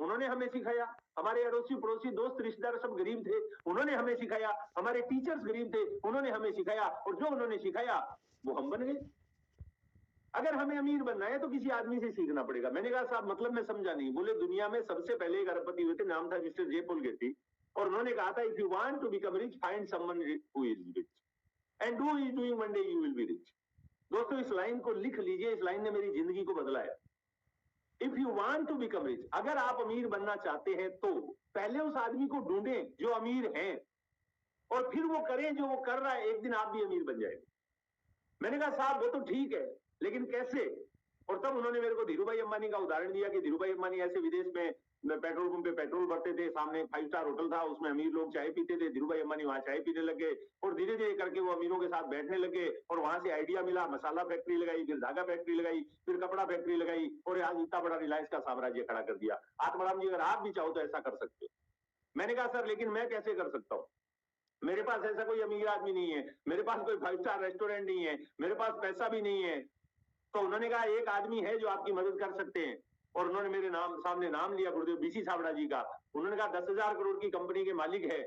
उन्होंने हमें सिखाया। हमारे अड़ोसी पड़ोसी दोस्त रिश्तेदार सब गरीब थे, उन्होंने हमें सिखाया। हमारे टीचर्स गरीब थे, उन्होंने हमें सिखाया, और जो उन्होंने सिखाया वो हम बन गए। अगर हमें अमीर बनना है तो किसी आदमी से सीखना पड़ेगा। मैंने कहा साहब मतलब मैं समझा नहीं। बोले दुनिया में सबसे पहले एक अरबपति हुए थे, नाम था मिस्टर जे पॉल गेटी, और उन्होंने कहा था if you want to become rich find someone who is rich and do is doing one day you will be rich. दोस्तों इस लाइन को लिख लीजिए, इस लाइन ने मेरी जिंदगी को बदला है। If you want to become rich, अगर आप अमीर बनना चाहते हैं तो पहले उस आदमी को ढूंढें जो अमीर है, और फिर वो करें जो वो कर रहा है, एक दिन आप भी अमीर बन जाएंगे। मैंने कहा साहब वो तो ठीक है, लेकिन कैसे? और तब उन्होंने मेरे को धीरूभाई अंबानी का उदाहरण दिया कि धीरूभाई अंबानी ऐसे विदेश में पेट्रोल पंप पे पेट्रोल भरते थे, सामने 5 स्टार होटल था, उसमें अमीर लोग चाय पीते थे, धीरूभाई अंबानी वहां चाय पीने लगे, और धीरे धीरे करके वो अमीरों के साथ बैठने लगे, और वहां से आइडिया मिला, मसाला फैक्ट्री लगाई, फिर धागा फैक्ट्री लगाई, फिर कपड़ा फैक्ट्री लगाई, और आज इतना बड़ा रिलायंस का साम्राज्य खड़ा कर दिया। आत्माराम जी अगर आप भी चाहो तो ऐसा कर सकते हो। मैंने कहा सर लेकिन मैं कैसे कर सकता हूं? मेरे पास ऐसा कोई अमीर आदमी नहीं है, मेरे पास कोई 5 स्टार रेस्टोरेंट नहीं है, मेरे पास पैसा भी नहीं है। तो उन्होंने कहा एक आदमी है जो आपकी मदद कर सकते हैं, और उन्होंने मेरे नाम सामने नाम लिया गुरुदेव बीसी सावड़ा जी का। उन्होंने कहा 10,000 करोड़ की कंपनी के मालिक है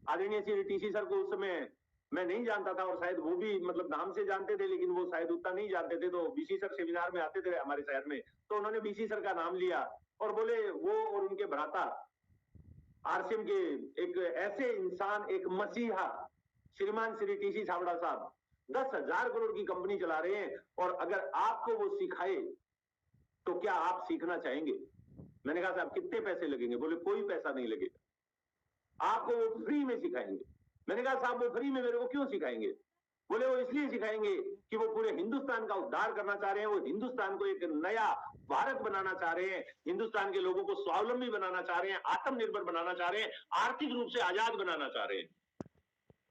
आदरणीय श्री टीसी सर को। उस समय मैं नहीं जानता था, और शायद वो भी मतलब नाम से जानते थे, लेकिन वो शायद उतना नहीं जानते थे। तो बीसी सर सेमिनार में आते थे हमारे शहर में, तो उन्होंने बीसी सर का नाम लिया और बोले वो और उनके भ्राता आरसीएम के एक ऐसे इंसान, एक मसीहा श्रीमान श्री टीसी सावड़ा साहब 10,000 करोड़ की कंपनी चला रहे हैं, और अगर आपको वो सिखाए तो क्या आप सीखना चाहेंगे? मैंने कहा साहब कितने पैसे लगेंगे? बोले कोई पैसा नहीं लगेगा, आपको वो फ्री में सिखाएंगे। मैंने कहा साहब वो फ्री में मेरे को क्यों सिखाएंगे? बोले वो इसलिए सिखाएंगे कि वो पूरे हिंदुस्तान का उद्धार करना चाह रहे हैं, वो हिंदुस्तान को एक नया भारत बनाना चाह रहे हैं, हिंदुस्तान के लोगों को स्वावलंबी बनाना चाह रहे हैं, आत्मनिर्भर बनाना चाह रहे हैं, आर्थिक रूप से आजाद बनाना चाह रहे हैं।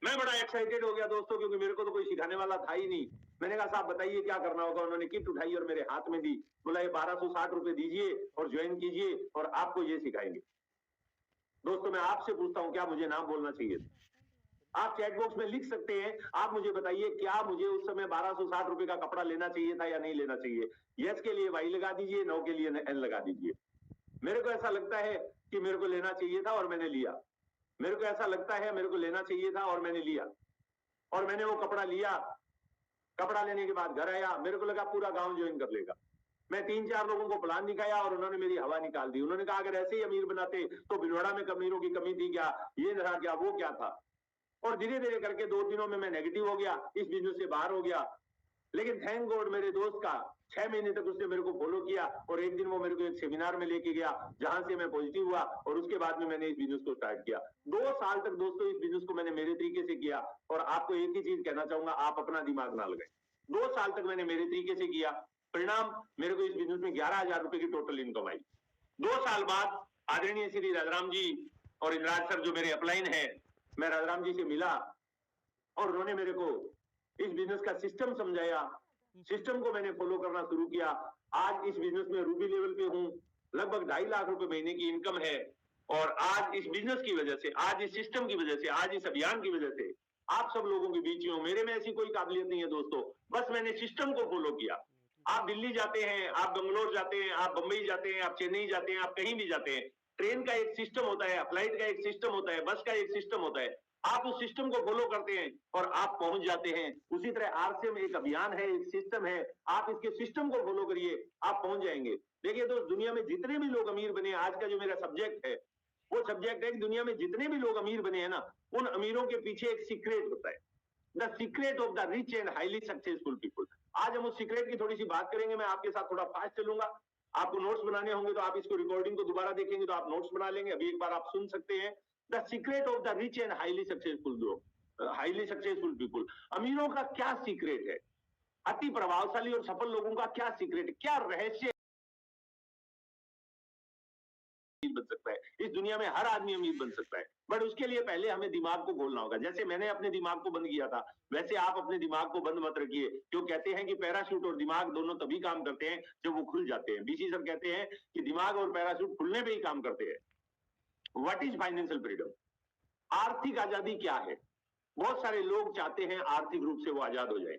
मैं बड़ा एक्साइटेड हो गया दोस्तों, क्योंकि मेरे को तो कोई सिखाने वाला था ही नहीं। मैंने कहा साहब बताइए क्या करना होगा? उन्होंने किट उठाई और मेरे हाथ में दी, बोला ये 1260 रुपए दीजिए और ज्वाइन कीजिए और आपको ये सिखाएंगे। दोस्तों मैं आपसे पूछता हूं क्या मुझे नाम बोलना चाहिए? आप चैट बॉक्स में लिख सकते हैं, आप मुझे बताइए क्या मुझे उस समय 1260 रुपए का कपड़ा लेना चाहिए था या नहीं लेना चाहिए? यस के लिए वाई लगा दीजिए, नो के लिए एन लगा दीजिए। मेरे को ऐसा लगता है कि मेरे को लेना चाहिए था और मैंने लिया। मेरे को ऐसा लगता है मेरे को लेना चाहिए था और मैंने लिया, और मैंने वो कपड़ा लिया। कपड़ा लेने के बाद घर आया, मेरे को लगा पूरा गांव ज्वाइन कर लेगा। मैं 3-4 लोगों को प्लान दिखाया और उन्होंने मेरी हवा निकाल दी। उन्होंने कहा अगर ऐसे ही अमीर बनाते तो भिलवाड़ा में अमीरों की कमी थी क्या, ये रहा क्या, वो क्या था। और धीरे धीरे करके 2 दिनों में मैं नेगेटिव हो गया, इस बिजनेस से बाहर हो गया। लेकिन थैंक गॉड मेरे दोस्त का 6 महीने तक उसने मेरे को फॉलो किया, और एक दिन वो मेरे को एक सेमिनार में लेके गया जहां से मैं पॉजिटिव हुआ, और उसके बाद में मैंने इस बिजनेस को स्टार्ट किया। 2 साल तक दोस्तों इस बिजनेस को मैंने मेरे तरीके से किया, और आपको एक ही चीज कहना चाहूंगा, आप अपना दिमाग ना लगाएं। 2 साल तक मैंने मेरे तरीके से किया, परिणाम मेरे को इस बिजनेस में 11,000 रुपए की टोटल इनकम आई। 2 साल बाद आदरणीय श्री राजाराम जी और इंद्राज सर जो मेरे अपलाइन है, मैं राजाराम जी से मिला और उन्होंने मेरे को इस बिजनेस का सिस्टम समझाया। सिस्टम को मैंने फॉलो करना शुरू किया। आज इस बिजनेस में रूबी लेवल पे हूं, लगभग 2.5 लाख रुपए महीने की इनकम है। और आज इस बिजनेस की वजह से, आज इस सिस्टम की वजह से, आज इस अभियान की वजह से आप सब लोगों के बीच में हूं। मेरे में ऐसी कोई काबिलियत नहीं है दोस्तों, बस मैंने सिस्टम को फॉलो किया। आप दिल्ली जाते हैं, आप बंगलोर जाते हैं, आप बंबई जाते हैं, आप चेन्नई जाते हैं, आप कहीं भी जाते हैं, ट्रेन का एक सिस्टम होता है, फ्लाइट का एक सिस्टम होता है, बस का एक सिस्टम होता है। आप उस सिस्टम को फॉलो करते हैं और आप पहुंच जाते हैं। उसी तरह आरसीएम एक अभियान है, एक सिस्टम है, आप इसके सिस्टम को फॉलो करिए, आप पहुंच जाएंगे। देखिए दोस्त, दुनिया में जितने भी लोग अमीर बने, आज का जो मेरा सब्जेक्ट है वो सब्जेक्ट है कि दुनिया में जितने भी लोग अमीर बने हैं ना, उन अमीरों के पीछे एक सीक्रेट होता है, the secret of the rich and highly successful people. आज हम उस सीक्रेट की थोड़ी सी बात करेंगे। मैं आपके साथ थोड़ा फास्ट चलूंगा। आपको नोट्स बनाने होंगे तो आप इसको रिकॉर्डिंग को दोबारा देखेंगे तो आप नोट्स बना लेंगे, अभी एक बार आप सुन सकते हैं। The secret of the rich and highly successful people. अमीरों का क्या सीक्रेट है, अति प्रभावशाली और सफल लोगों का क्या सीक्रेट है, क्या रहस्य बन सकता है? इस दुनिया में हर आदमी अमीर बन सकता है, बट उसके लिए पहले हमें दिमाग को खोलना होगा। जैसे मैंने अपने दिमाग को बंद किया था, वैसे आप अपने दिमाग को बंद मत रखिए। क्यों कहते हैं कि पैराशूट और दिमाग दोनों तभी काम करते हैं जब वो खुल जाते हैं। बीसी सर कहते हैं कि दिमाग और पैराशूट खुलने पे ही काम करते हैं। What is financial freedom? आर्थिक आजादी क्या है? बहुत सारे लोग चाहते हैं आर्थिक रूप से वो आजाद हो जाए।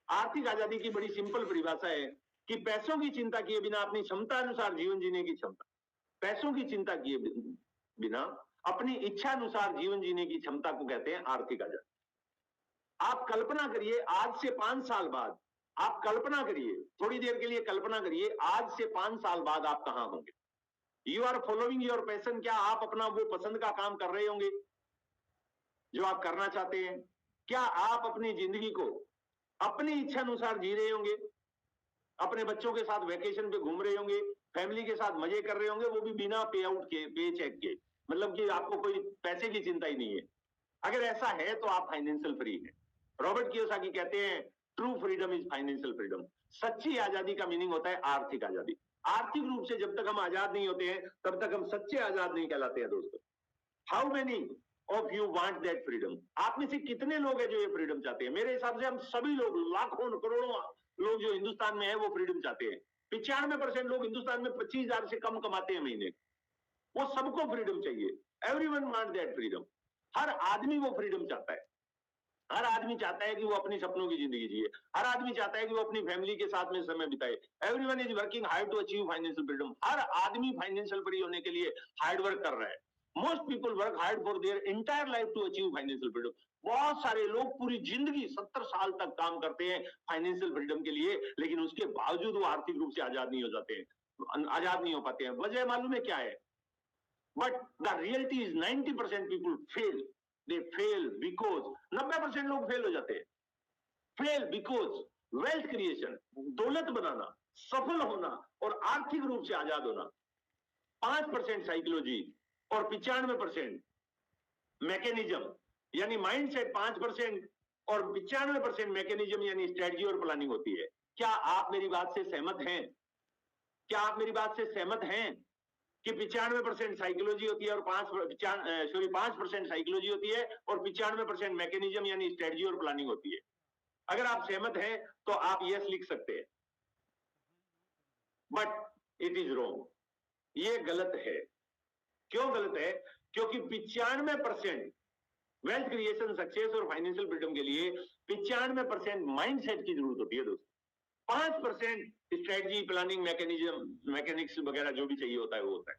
आर्थिक आजादी की बड़ी सिंपल परिभाषा है कि पैसों की चिंता किए बिना अपनी क्षमता अनुसार जीवन जीने की क्षमता। पैसों की चिंता किए बिना अपनी इच्छा अनुसार जीवन जीने की क्षमता को कहते हैं आर्थिक आजादी। आप कल्पना करिए, आज से 5 साल बाद, आप कल्पना करिए, थोड़ी देर के लिए कल्पना करिए, आज से 5 साल बाद आप कहां होंगे? You are following your passion. क्या आप अपना वो पसंद का काम कर रहे होंगे जो आप करना चाहते हैं? क्या आप अपनी जिंदगी को अपनी इच्छा अनुसार जी रहे होंगे? अपने बच्चों के साथ वेकेशन पे घूम रहे होंगे, फैमिली के साथ मजे कर रहे होंगे, वो भी बिना पे आउट के, पे चेक के, मतलब कि आपको कोई पैसे की चिंता ही नहीं है। अगर ऐसा है तो आप फाइनेंशियल फ्री हैं। रॉबर्ट कियोसाकी कहते हैं true freedom is financial freedom. सच्ची आजादी का मीनिंग होता है आर्थिक आजादी। आर्थिक रूप से जब तक हम आजाद नहीं होते हैं तब तक हम सच्चे आजाद नहीं कहलाते हैं दोस्तों। How many of you want that freedom? आप में से कितने लोग हैं जो ये फ्रीडम चाहते हैं? मेरे हिसाब से हम सभी लोग, लाखों करोड़ों लोग जो हिंदुस्तान में है वो फ्रीडम चाहते हैं। 95% लोग हिंदुस्तान में 25,000 से कम कमाते हैं महीने। वो सबको फ्रीडम चाहिए। Everyone want that freedom. हर आदमी वो फ्रीडम चाहता है। हर आदमी चाहता है कि वो अपनी सपनों की जिंदगी जिए। हर आदमी चाहता है कि वो अपनी फैमिली के साथ में समय बिताए। Everyone is working hard to achieve financial freedom. हर आदमी फाइनेंशियल फ्री होने के लिए हार्ड वर्क कर रहा है। Most people work hard for their entire life to achieve financial freedom. बहुत सारे लोग पूरी जिंदगी 70 साल तक काम करते हैं फाइनेंशियल फ्रीडम के लिए, लेकिन उसके बावजूद वो आर्थिक रूप से आजाद नहीं हो जाते हैं, आजाद नहीं हो पाते हैं। वजह मालूम है क्या है? But the reality is 90% people fail. They fail because 90% लोग फेल हो जाते हैं। फेल बिकॉज वेल्थ क्रिएशन, दौलत बनाना, सफल होना और आर्थिक रूप से आजाद होना 5% साइकोलॉजी और 95% मैकेनिज्म यानी माइंडसेट 5% और 95% मैकेनिज्म यानी स्ट्रेटजी और प्लानिंग होती है। क्या आप मेरी बात से सहमत हैं? क्या आप मेरी बात से सहमत हैं कि 95% साइकोलॉजी होती है और 5% साइकोलॉजी होती है और 95% मैकेनिज्म यानी स्ट्रेटजी और प्लानिंग होती है? अगर आप सहमत हैं तो आप यस लिख सकते हैं। But it is wrong. ये गलत है। क्यों गलत है? क्योंकि 95% वेल्थ क्रिएशन, सक्सेस और फाइनेंशियल फ्रीडम के लिए 95% माइंडसेट की जरूरत होती है दोस्तों। 5% स्ट्रेटजी, प्लानिंग, मैकेनिक्स वगैरह जो भी चाहिए होता है वो होता है।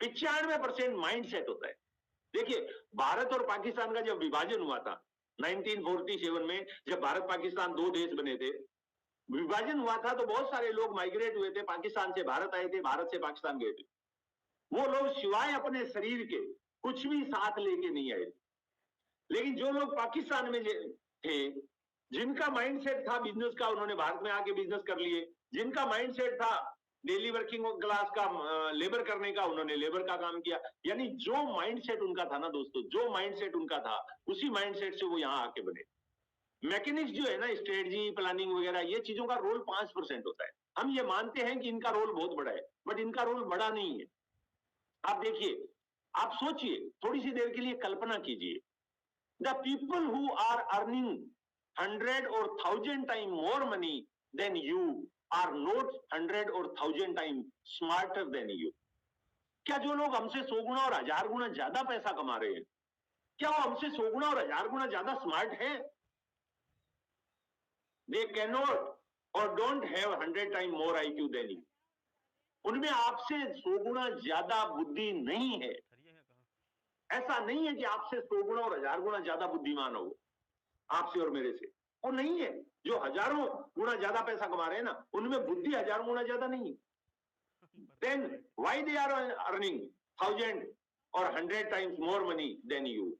95% माइंडसेट होता है। देखिए, भारत और पाकिस्तान का जब विभाजन हुआ था 1947 में, जब भारत पाकिस्तान 2 देश बने थे, विभाजन हुआ था तो बहुत सारे लोग माइग्रेट हुए थे, पाकिस्तान से भारत आए थे, भारत से पाकिस्तान गए थे। वो लोग सिवाय अपने शरीर के कुछ भी साथ लेके नहीं आए। लेकिन जो लोग पाकिस्तान में थे, जिनका माइंडसेट था बिजनेस का, उन्होंने भारत में आके बिजनेस कर लिए। जिनका माइंडसेट था डेली वर्किंग क्लास का, लेबर करने का, उन्होंने लेबर का काम किया। यानी जो माइंडसेट उनका था ना दोस्तों, जो माइंडसेट उनका था, उसी माइंडसेट से वो यहां आके बने। मैकेनिक्स जो है ना, स्ट्रेटजी, प्लानिंग वगैरह, ये चीजों का रोल 5% होता है। हम ये मानते हैं कि इनका रोल बहुत बड़ा है, बट इनका रोल बड़ा नहीं है। आप देखिए, आप सोचिए, थोड़ी सी देर के लिए कल्पना कीजिए, the people who are earning 100 or 1000 time more money than you are not 100 or 1000 time smarter than you. क्या जो लोग हमसे 100 गुना और 1000 गुना ज्यादा पैसा कमा रहे हैं, क्या वो हमसे 100 गुना और 1000 गुना ज्यादा स्मार्ट है? दे कैन नॉट और don't have 100 time more IQ than you. उनमें आपसे 100 गुना ज्यादा बुद्धि नहीं है। ऐसा नहीं है कि आपसे 100 गुना और 1000 गुना ज्यादा बुद्धिमान हो आपसे और मेरे से, वो नहीं है। जो हजारों गुना ज्यादा पैसा कमा रहे हैं ना, उनमें बुद्धि 1000 गुना ज्यादा नहीं है। Then why they are earning 1000 और 100 times more money than you?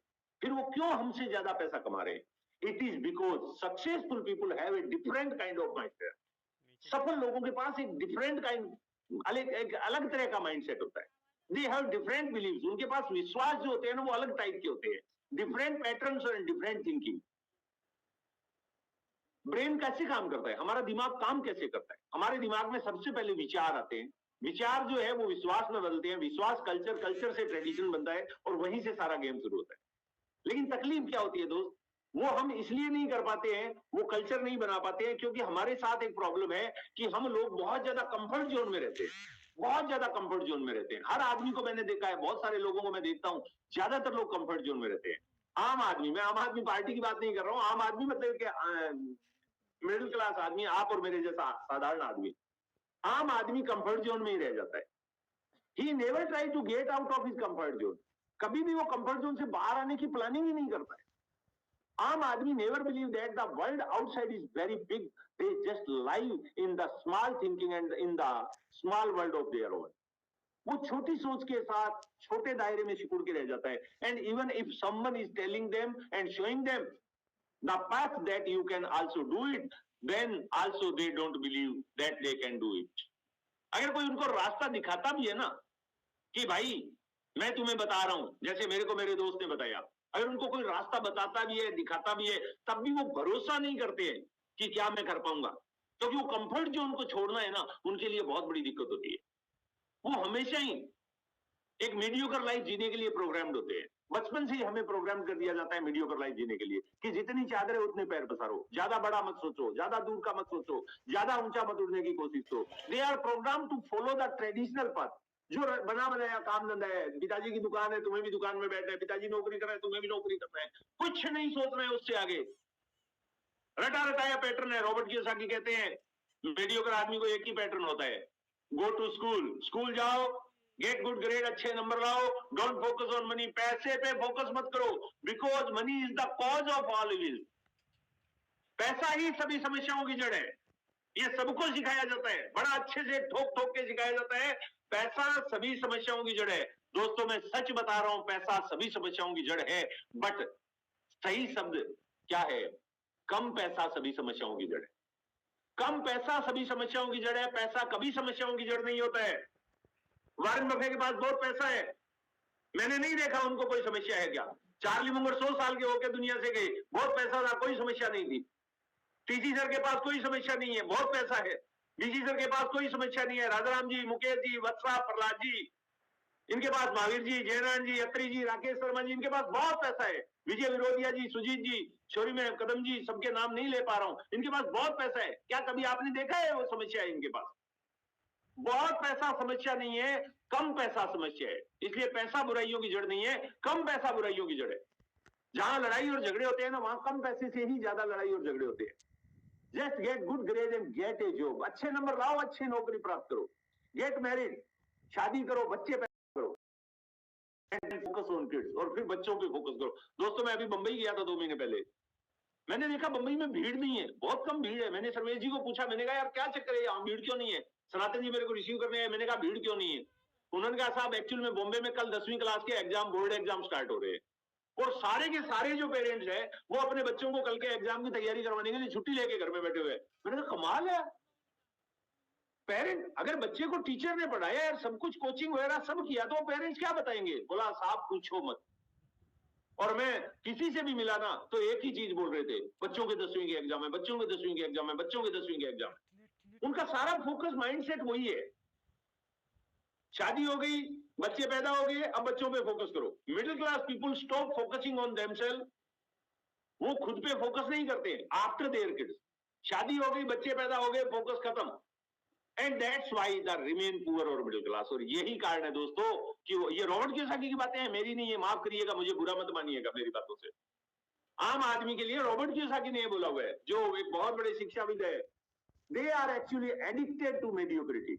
फिर वो क्यों हमसे ज्यादा पैसा कमा रहे हैं? It is because successful people have a different kind of mindset. सफल लोगों के पास एक डिफरेंट काइंड, एक अलग तरह का माइंडसेट होता है। They have different believes. उनके पास विश्वास जो होते हैं ना, वो अलग टाइप के होते हैं। डिफरेंट पैटर्न्स और डिफरेंट थिंकिंग। ब्रेन कैसे काम करता है? हमारा दिमाग काम कैसे करता है? हमारे दिमाग में सबसे पहले विचार आते हैं। विचार जो है वो विश्वास में बदलते हैं। विश्वास कल्चर, कल्चर से ट्रेडिशन बनता है और वहीं से सारा गेम शुरू होता है। लेकिन तकलीफ क्या होती है दोस्त? वो हम इसलिए नहीं कर पाते हैं, वो कल्चर नहीं बना पाते हैं, क्योंकि हमारे साथ एक प्रॉब्लम है कि हम लोग बहुत ज्यादा कंफर्ट जोन में रहते हैं। बहुत ज्यादा कंफर्ट जोन में रहते हैं। हर आदमी को मैंने देखा है, बहुत सारे लोगों को मैं देखता हूं, ज्यादातर लोग कंफर्ट जोन में रहते हैं। आम आदमी, मैं आम आदमी पार्टी की बात नहीं कर रहा हूं, आम आदमी मतलब मिडिल क्लास आदमी, आप और मेरे जैसा साधारण आदमी, आम आदमी कंफर्ट जोन में ही रह जाता है। He never try to get out of his comfort zone. कभी भी वो कंफर्ट जोन से बाहर आने की प्लानिंग ही नहीं करता है। आम आदमी never believe that the world outside is very big, they just live in the small thinking and in the small world of their own. वो छोटी सोच के साथ छोटे दायरे में सिकुड़ के रह जाता है। And even if someone is telling them and showing them the path that you can also do it, then also they don't believe that they can do it. अगर कोई उनको रास्ता दिखाता भी है ना कि भाई मैं तुम्हें बता रहा हूं, जैसे मेरे को मेरे दोस्त ने बताया, अगर उनको कोई रास्ता बताता भी है, दिखाता भी है, तब भी वो भरोसा नहीं करते हैं कि क्या मैं कर पाऊंगा, क्योंकि वो कंफर्ट जो उनको छोड़ना है ना, उनके लिए बहुत बड़ी दिक्कत होती है। वो हमेशा ही एक मीडियोकर लाइफ जीने के लिए प्रोग्राम्ड होते हैं। बचपन से ही हमें प्रोग्राम कर दिया जाता है मीडियोकर लाइफ जीने के लिए कि जितनी चादर है उतने पैर पसारो, ज्यादा बड़ा मत सोचो, ज्यादा दूर का मत सोचो, ज्यादा ऊंचा मत उड़ने की कोशिश करो। They are programme to follow the traditional path. जो बना बनाया काम धंधा है, पिताजी की दुकान है, तुम्हें भी दुकान में बैठना है, पिताजी नौकरी कर रहे हैं, तुम्हें भी नौकरी करना है, कुछ नहीं सोचना है उससे आगे। रटा रटाया पैटर्न है। रॉबर्ट कियोसाकी कहते हैं मीडियोकर आदमी को एक ही पैटर्न होता है, गो टू स्कूल, स्कूल जाओ, गेट गुड ग्रेड, अच्छे नंबर लाओ, डोंट फोकस ऑन मनी, पैसे पे फोकस मत करो, because money is the cause of all evil. पैसा ही सभी समस्याओं की जड़ है। ये सबको सिखाया जाता है, बड़ा अच्छे से ठोक ठोक के सिखाया जाता है, पैसा सभी समस्याओं की जड़ है। दोस्तों मैं सच बता रहा हूं, पैसा सभी समस्याओं की जड़ है, बट सही शब्द क्या है? कम पैसा सभी समस्याओं की जड़ है। कम पैसा सभी समस्याओं की जड़ है, पैसा कभी समस्याओं की जड़ नहीं होता है। वारेन बफे के पास बहुत पैसा है, मैंने नहीं देखा उनको कोई समस्या है क्या। चार्ली मुंगर 100 साल के होकर दुनिया से गए, बहुत पैसा था, कोई समस्या नहीं थी। टीसी सर के पास कोई समस्या नहीं है, बहुत पैसा है। डीसी सर के पास कोई समस्या नहीं है। राजाराम जी, मुकेश जी, वत्सा, प्रहलाद जी, इनके पास महावीर जी, जयनारायण जी, अत्री जी, राकेश शर्मा जी, इनके पास बहुत पैसा है। विजय विरोधिया जी, सुजीत जी, शोरी में कदम जी, सबके नाम नहीं ले पा रहा हूं, इनके पास बहुत पैसा है। क्या कभी आपने देखा है वो समस्या है इनके पास? बहुत पैसा समस्या नहीं है, कम पैसा समस्या है। इसलिए पैसा बुराइयों की जड़ नहीं है, कम पैसा बुराइयों की जड़ है। जहां लड़ाई और झगड़े होते हैं ना, वहां कम पैसे से ही ज्यादा लड़ाई और झगड़े होते हैं। Just get good grade and gate A job, अच्छे नंबर लाओ, अच्छी नौकरी प्राप्त करो, गेट मैरिड, शादी करो, बच्चे पैदा करो, फोकस ऑन किड्स, और फिर बच्चों पे फोकस करो। दोस्तों मैं अभी मुंबई गया था 2 महीने पहले, मैंने देखा मुंबई में भीड़ नहीं है, बहुत कम भीड़ है। मैंने सर्वेश जी को पूछा, मैंने कहा यार क्या चक्कर है यहाँ, भीड़ क्यों नहीं है? सनातन जी मेरे को रिसीव करने आए, मैंने कहा भीड़ क्यों नहीं है? उन्होंने कहा साहब एक्चुअल में बॉम्बे में कल 10वीं क्लास के एग्जाम, बोर्ड एग्जाम स्टार्ट हो रहे हैं, और सारे के सारे जो पेरेंट्स हैं वो अपने बच्चों को कल के एग्जाम की तैयारी करवाने के लिए छुट्टी लेके घर में बैठे हुए हैं। मैंने कहा कमाल है। पेरेंट, अगर बच्चे को टीचर ने पढ़ाया यार, सब कुछ कोचिंग वगैरह सब किया, तो पेरेंट्स क्या बताएंगे? बोला साहब पूछो मत। और मैं किसी से भी मिला ना तो एक ही चीज बोल रहे थे, बच्चों के 10वीं के एग्जाम है, बच्चों के 10वीं के एग्जाम है, बच्चों के 10वीं के एग्जाम है। उनका सारा फोकस माइंडसेट वही है। शादी हो गई, बच्चे पैदा हो गए, अब बच्चों पे फोकस करो। Middle class people stop focusing on themself, वो खुद पे फोकस नहीं करते आफ्टर देयर किड्स। शादी हो गई, बच्चे पैदा हो गए, फोकस खत्म। And that's why the remain poor और मिडिल क्लास। और यही कारण है दोस्तों कि ये रॉबर्ट कियोसाकी की बातें हैं, मेरी नहीं है, माफ करिएगा, मुझे बुरा मत मानिएगा मेरी बातों से। आम आदमी के लिए रॉबर्ट कियोसाकी ने बोला हुआ है, जो एक बहुत बड़े शिक्षाविद है। They are actually addicted to mediocrity,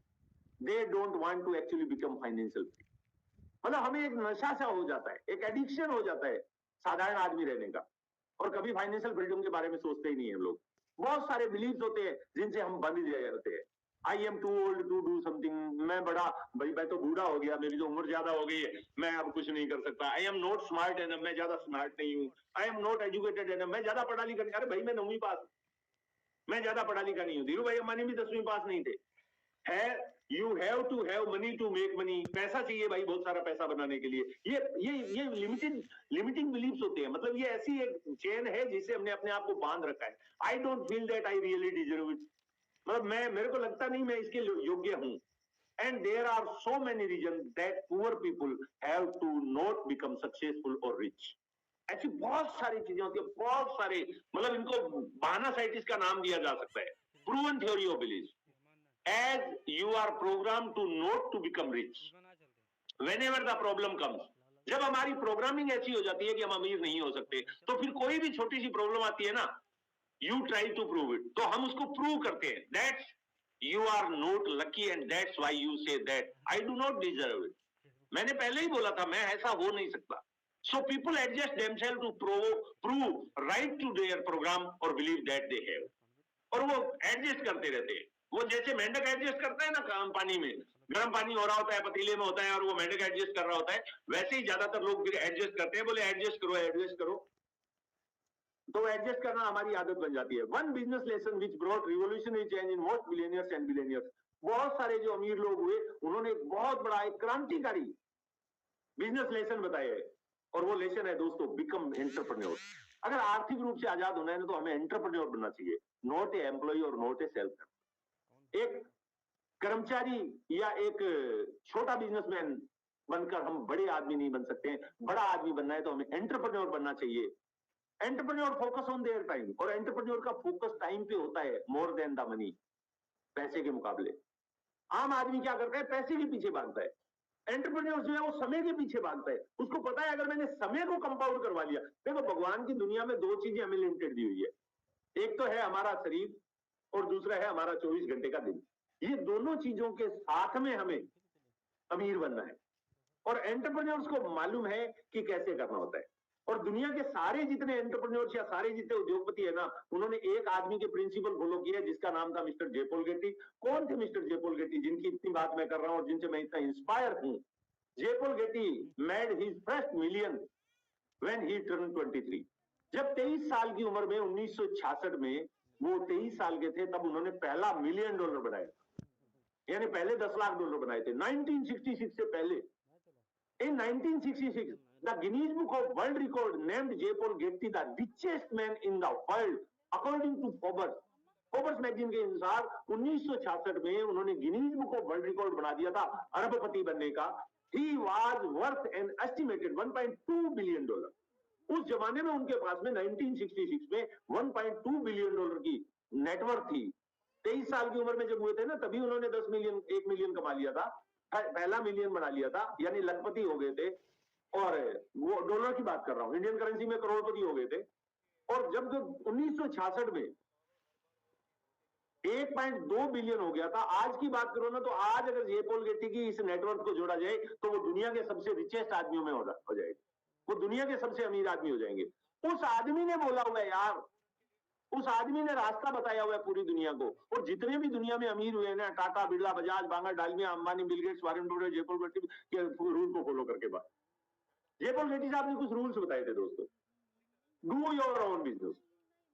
they don't want to actually become financial free. मतलब हमें एक नशा सा हो जाता है, एक एडिक्शन हो जाता है साधारण आदमी रहने का, और कभी फाइनेंशियल फ्रीडम के बारे में सोचते ही नहीं है हम लोग। बहुत सारे बिलीव्स होते हैं जिनसे हम बंध गए होते हैं। I am too old to do something, मैं बड़ा भाई, मैं तो बूढ़ा हो गया, मेरी तो उम्र ज्यादा हो गई है, मैं अब कुछ नहीं कर सकता। I am not smart enough, मैं ज्यादा स्मार्ट नहीं हूँ। I am not educated enough, मैं ज्यादा पढ़ा लिखा नहीं। अरे भाई मैं 9वीं पास, मैं ज्यादा पढ़ा लिखा नहीं हूँ। धीरू भाई अंबानी भी 10वीं पास नहीं थे। है you have to have money to make money, पैसा चाहिए भाई बहुत सारा पैसा बनाने के लिए। ये लिमिटिंग बिलीव्स होते हैं। मतलब ये ऐसी एक चेन है जिसे हमने अपने आप को बांध रखा है। I don't feel that I really deserve it, मतलब मेरे को लगता नहीं मैं इसके योग्य हूं। And there are so many reason that poor people have to not become successful और रिच। ऐसी बहुत सारी चीजें होती है, बहुत सारे, मतलब इनको बहाना साइंटिस्ट का नाम दिया जा सकता है। Proven theory of believe. As you are programmed to not to become rich, whenever the problem comes, जब हमारी प्रोग्रामिंग ऐसी हो जाती है कि हम अमीर नहीं हो सकते, तो फिर कोई भी छोटी सी प्रॉब्लम आती है ना, you try to prove it, तो हम उसको प्रूव करते हैं। That's You are not lucky and that's why you say that I do not deserve it. मैंने पहले ही बोला था मैं ऐसा हो नहीं सकता. So people adjust themselves to prove right to their program or believe that they have. और वो एडजस्ट करते रहते हैं. वो जैसे मेंढक एडजस्ट करता है ना काम पानी में, गर्म पानी हो रहा होता है पतीले में होता है और वो मेंढक एडजस्ट कर रहा होता है, वैसे ही ज्यादातर लोग फिर एडजस्ट करते हैं. बोले एडजस्ट करो. तो एडजस्ट करना हमारी आदत बन जाती है. One business lesson which brought revolutionary change in most billionaires and billionaires. बहुत सारे जो अमीर लोग हुए उन्होंने एक बहुत बड़ा एक क्रांतिकारी बिजनेस लेसन बताया है और वो लेसन है दोस्तों बिकम एंटरप्रेन्योर. अगर आर्थिक रूप से आजाद होना है ना तो हमें एंटरप्रेन्योर बनना चाहिए, नॉट ए एम्प्लॉय और नॉट ए सेल्फ. एक कर्मचारी या एक छोटा बिजनेसमैन बनकर हम बड़े आदमी नहीं बन सकते हैं. बड़ा आदमी बनना है तो हमें एंटरप्रेन्योर बनना चाहिए. Entrepreneur focus on their time और एंटरप्रेन्योर का फोकस टाइम पे होता है मोर देन द मनी, पैसे के मुकाबले. आम आदमी क्या करता है, पैसे के पीछे भागता है. एंटरप्रेन्योर जो है वो समय के पीछे भागता है. उसको पता है अगर मैंने समय को कंपाउंड करवा लिया. देखो भगवान की दुनिया में दो चीजें हमें लिमिटेड दी हुई है, एक तो है हमारा शरीर और दूसरा है हमारा 24 घंटे का दिन. ये दोनों चीजों के साथ में हमें अमीर बनना है और एंटरप्रेन्योर्स को मालूम है कि कैसे करना होता है. और दुनिया के सारे जितने एंटरप्रेन्योर्स या सारे जितने उद्योगपति है ना, उन्होंने एक आदमी के प्रिंसिपल फॉलो किया जिसका नाम था मिस्टर जे पॉल गेटी. कौन थे मिस्टर जे पॉल गेटी जिनकी इतनी बात मैं कर रहा हूं और जिनसे मैं इतना इंस्पायर हूं? J Paul Getty made his first million when he turn 23. जब 23 साल की उम्र में 1966 में वो 23 साल के थे तब उन्होंने पहला $1 मिलियन बनाया. यानी पहले $10 लाख बनाए थे 1966 से पहले. In 1966, the Guinness Book of World Record named J. Paul Getty the richest man in the world according to Forbes. Forbes magazine के अनुसार 1966 में उन्होंने Guinness book of world record बना दिया था अरबपति बनने का. He was worth an estimated $1.2 billion. उस जमाने में उनके पास में 1966 में $1.2 बिलियन की नेटवर्क थी. 23 साल की उम्र में जब हुए थे ना तभी उन्होंने 10 मिलियन 1 मिलियन कमा लिया था, पहला मिलियन बना लिया था, यानी लखपति हो गए थे. और वो डॉलर की बात कर रहा हूं, इंडियन करेंसी में करोड़पति हो गए थे. और जब 1966 में 1.2 बिलियन हो गया था, आज की बात करो ना तो आज अगर जे पॉल गेटी की इस नेटवर्क को जोड़ा जाए तो वो दुनिया के सबसे रिचेस्ट आदमियों में हो जाएगा. वो दुनिया के सबसे अमीर आदमी हो जाएंगे. उस आदमी ने बोला हुआ है यार, उस आदमी ने रास्ता बताया हुआ है पूरी दुनिया को. और जितने भी दुनिया में अमीर हुए ना, Tata, Birla, Bajaj, Banga, Dalmia, Ambani, Bill Gates, Warren Buffett, J Paul Getty के रूल को फॉलो करके बात. जे पॉल गेटी साहब ने कुछ रूल्स बताए थे दोस्तों. Do your own business.